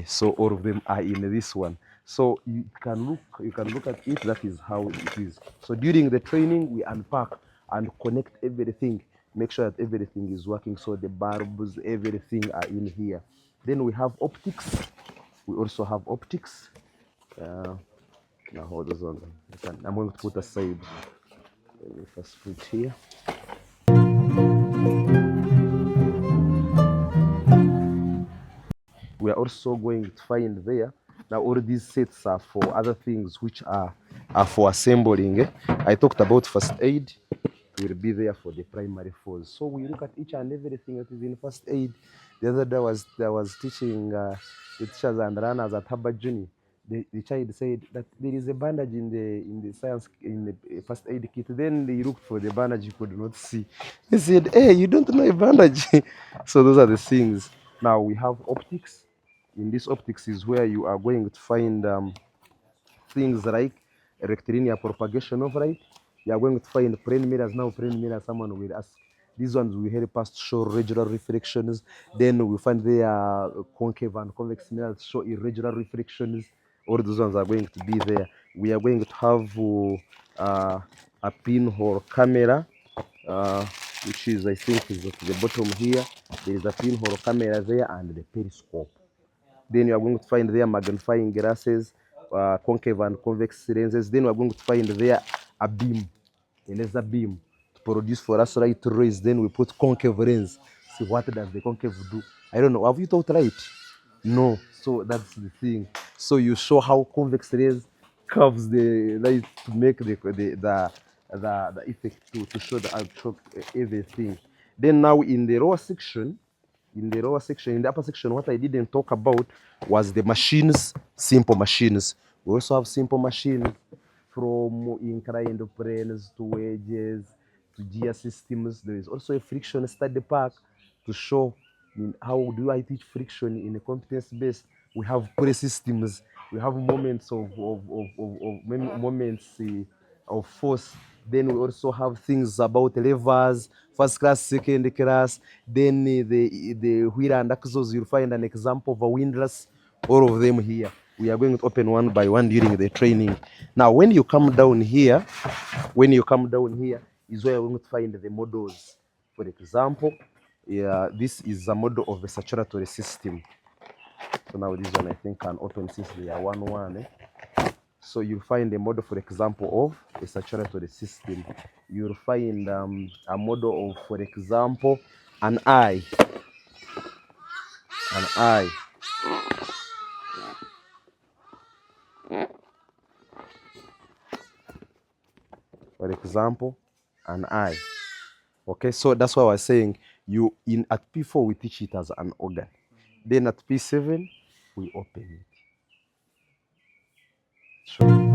So all of them are in this one. So you can look at it. That is how it is. So during the training, we unpack and connect everything. Make sure that everything is working. So the bulbs, everything are in here. Then we have optics. We also have optics. Now hold on. I'm going to put aside. Let me first put here. We are also going to find there. Now all these sets are for other things which are for assembling. I talked about first aid. Will be there for the primary fours. So we look at each and everything that is in first aid. The other day I was teaching the teachers and runners at Harvard Junior. The child said that there is a bandage in the science in the first aid kit. Then they looked for the bandage, you could not see. He said, "Hey, you don't know a bandage." So those are the things. Now we have optics. In this optics is where you are going to find things like rectilinear propagation of light. You are going to find plane mirrors. Now plane mirrors, someone will ask. These ones will help us to show regular reflections. Then we find there concave and convex mirrors show irregular reflections. All those ones are going to be there. We are going to have a pinhole camera, which is, I think, is at the bottom here. There is a pinhole camera there and the periscope. Then you are going to find there magnifying glasses, concave and convex lenses. Then we are going to find there a beam, a laser beam to produce for us light rays. Then we put concave lens. See, what does the concave do? I don't know. Have you taught light? No. So that's the thing. So you show how convex rays curves the light to make the effect to show the actual everything. Then now in the lower section, in the upper section, what I didn't talk about was the machines, simple machines. We also have simple machines from inclined planes to wedges to gear systems. There is also a friction study pack to show how do I teach friction in a competence based. We have pulley systems. We have moments of moments of force. Then we also have things about levers, first class, second class. Then the wheel and axles, you'll find an example of a windlass, all of them here. We are going to open one by one during the training. Now, when you come down here is where you're going to find the models. For example, this is a model of a saturatory system. So now this one I think can open since they are one. So you'll find a model, for example, of a saturatory system. You'll find a model of, for example, an eye. An eye. For example, an eye. Okay, so that's why I was saying at P4 we teach it as an organ. Then at P7 we open it. Sure.